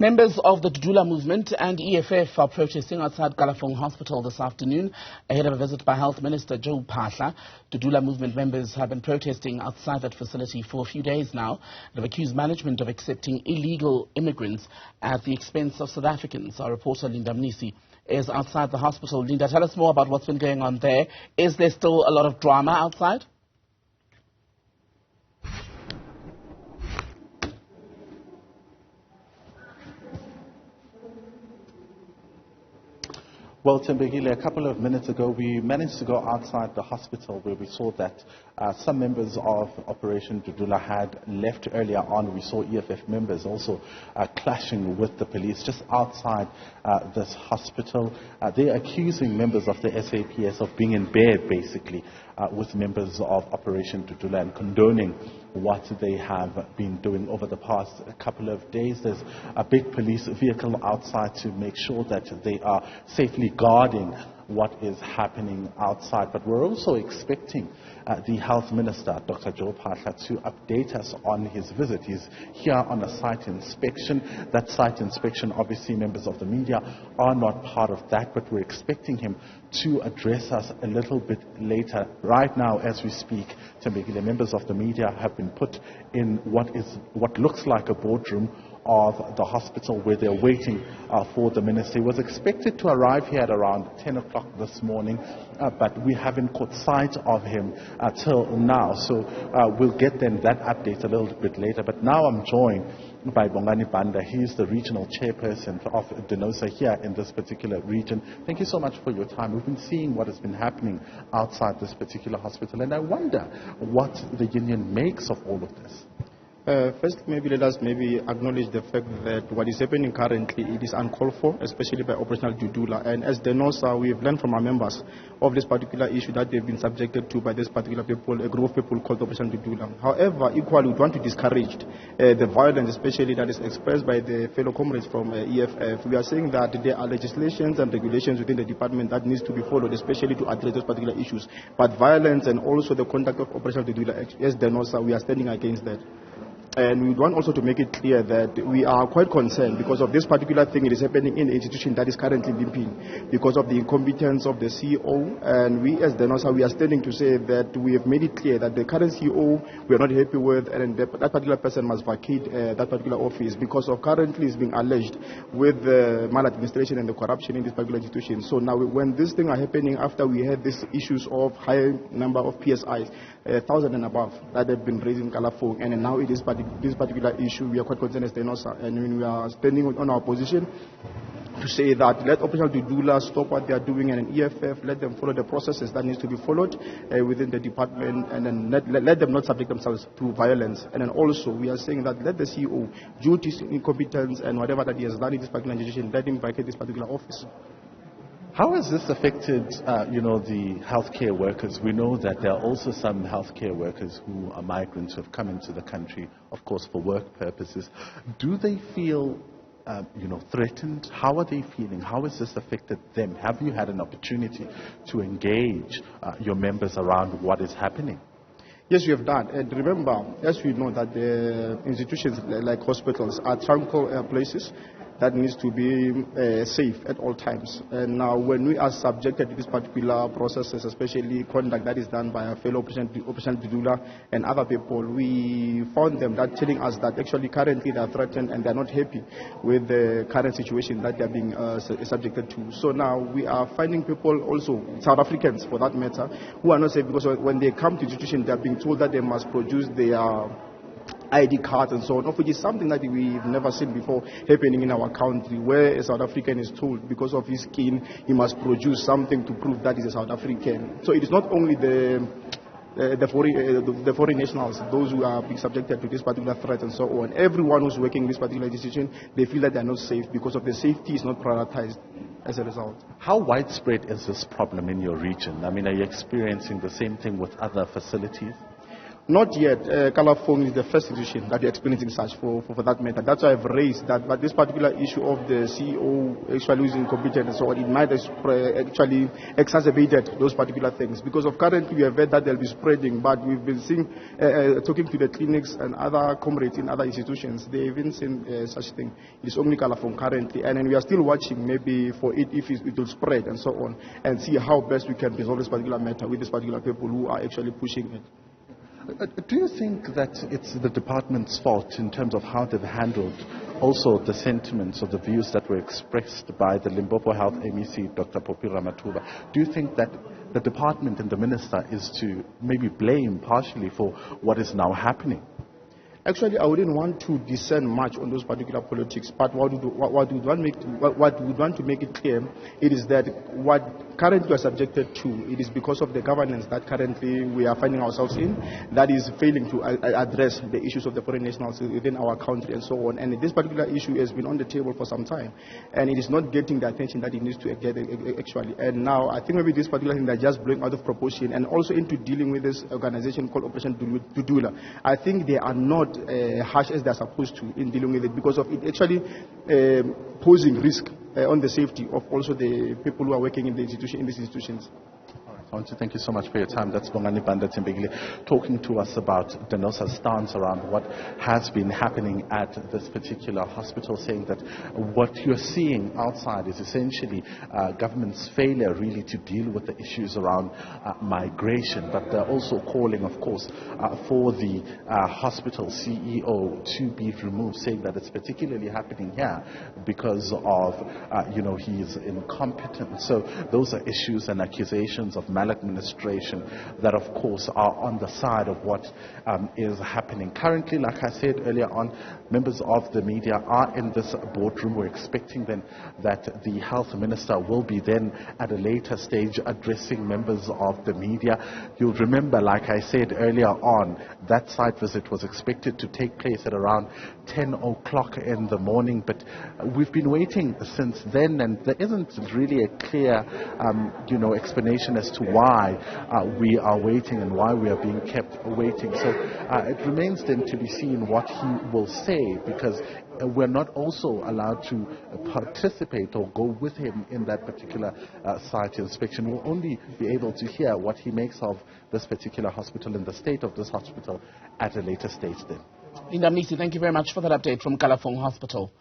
Members of the Dudula movement and EFF are protesting outside Kalafong Hospital this afternoon ahead of a visit by Health Minister Joe Phaahla. Dudula movement members have been protesting outside that facility for a few days now and have accused management of accepting illegal immigrants at the expense of South Africans. Our reporter Linda Mnisi is outside the hospital. Linda, tell us more about what's been going on there. Is there still a lot of drama outside? Well, Tembegile, a couple of minutes ago, we managed to go outside the hospital where we saw that some members of Operation Dudula had left earlier on. We saw EFF members also clashing with the police just outside this hospital. They're accusing members of the SAPS of being in bed, basically, with members of Operation Dudula and condoning what they have been doing over the past couple of days. There's a big police vehicle outside to make sure that they are safely guarding what is happening outside. But we're also expecting the Health Minister, Dr Joe Phaahla, to update us on his visit. He's here on a site inspection. That site inspection, obviously members of the media are not part of that, but we're expecting him to address us a little bit later. Right now, as we speak, Tembegile, members of the media have been put in what looks like a boardroom of the hospital where they're waiting for the minister. He was expected to arrive here at around 10 o'clock this morning, but we haven't caught sight of him till now. So we'll get then that update a little bit later. But now I'm joined by Bongani Banda. He's the regional chairperson of Denosa here in this particular region. Thank you so much for your time. We've been seeing what has been happening outside this particular hospital, and I wonder what the union makes of all of this. First, maybe let us acknowledge the fact that what is happening currently, it is uncalled for, especially by Operational Dudula. And as Denosa, we have learned from our members of this particular issue that they've been subjected to by this particular people, a group of people called Operational Dudula. However, equally, we want to discourage the violence, especially that is expressed by the fellow comrades from EFF. We are saying that there are legislations and regulations within the department that needs to be followed, especially to address those particular issues. But violence and also the conduct of Operational Dudula, as Denosa, we are standing against that. And we want also to make it clear that we are quite concerned because of this particular thing. It is happening in the institution that is currently limping because of the incompetence of the CEO. And we as Denosa, we are standing to say that we have made it clear that the current CEO we are not happy with, and that particular person must vacate that particular office because of currently is being alleged with the maladministration and the corruption in this particular institution. So now when these things are happening after we had these issues of high number of PSIs, 1,000 and above that have been raised in Kalafong, and now it is this particular issue, we are quite concerned as Denosa, and we are standing on our position to say that let Operational Dudula stop what they are doing, and in EFF, let them follow the processes that needs to be followed within the department, and then let them not subject themselves to violence. And then also, we are saying that let the CEO, due to his incompetence and whatever that he has done in this particular institution, let him vacate this particular office. How has this affected, the healthcare workers? We know that there are also some healthcare workers who are migrants who have come into the country, of course, for work purposes. Do they feel, threatened? How are they feeling? How has this affected them? Have you had an opportunity to engage your members around what is happening? Yes, we have done. And remember, as we know, that the institutions like hospitals are tranquil places that needs to be safe at all times. And now when we are subjected to these particular processes, especially conduct that is done by our fellow Operation Dudula and other people, we found them that telling us that actually currently they are threatened and they are not happy with the current situation that they are being subjected to. So now we are finding people also, South Africans for that matter, who are not safe because when they come to the institution, they are being told that they must produce their ID cards and so on, which is something that we've never seen before happening in our country, where a South African is told because of his skin he must produce something to prove that he's a South African. So it is not only the foreign nationals, those who are being subjected to this particular threat and so on. Everyone who's working in this particular institution, they feel that they are not safe because of the safety is not prioritized as a result. How widespread is this problem in your region? I mean, are you experiencing the same thing with other facilities? Not yet. Kalafong is the first institution that we're experiencing such for that matter. That's why I've raised that. But this particular issue of the CEO actually losing competence and so on, it might actually exacerbated those particular things. Because of currently we have heard that they'll be spreading, but we've been seeing, talking to the clinics and other comrades in other institutions, they haven't seen such thing. It's only Kalafong currently. And then we are still watching maybe for it if it will spread and so on, and see how best we can resolve this particular matter with these particular people who are actually pushing it. Do you think that it's the department's fault in terms of how they've handled also the sentiments or the views that were expressed by the Limpopo Health MEC, Dr. Popira Matuba? Do you think that the department and the minister is to maybe blame partially for what is now happening? Actually, I wouldn't want to descend much on those particular politics, but what we want to make it clear, it is that what currently we are subjected to, it is because of the governance that currently we are finding ourselves in, that is failing to address the issues of the foreign nationals within our country and so on. And this particular issue has been on the table for some time, and it is not getting the attention that it needs to get actually. And now I think maybe this particular thing that just blowing out of proportion, and also into dealing with this organization called Operation Dudula. I think they are not harsh as they are supposed to in dealing with it, because of it actually posing risk on the safety of also the people who are working in these institutions. I want to thank you so much for your time. That's Bongani Banda Timbegile talking to us about DENOSA's stance around what has been happening at this particular hospital, saying that what you're seeing outside is essentially government's failure really to deal with the issues around migration. But they're also calling, of course, for the hospital CEO to be removed, saying that it's particularly happening here because of, he's incompetent. So those are issues and accusations of maladministration that, of course, are on the side of what is happening. Currently, like I said earlier on, members of the media are in this boardroom. We're expecting then that the health minister will be then at a later stage addressing members of the media. You'll remember, like I said earlier on, that site visit was expected to take place at around 10 o'clock in the morning, but we've been waiting since then, and there isn't really a clear explanation as to why we are waiting and why we are being kept waiting. So it remains then to be seen what he will say, because we're not also allowed to participate or go with him in that particular site inspection. We'll only be able to hear what he makes of this particular hospital and the state of this hospital at a later stage then. Mnisi, thank you very much for that update from Kalafong Hospital.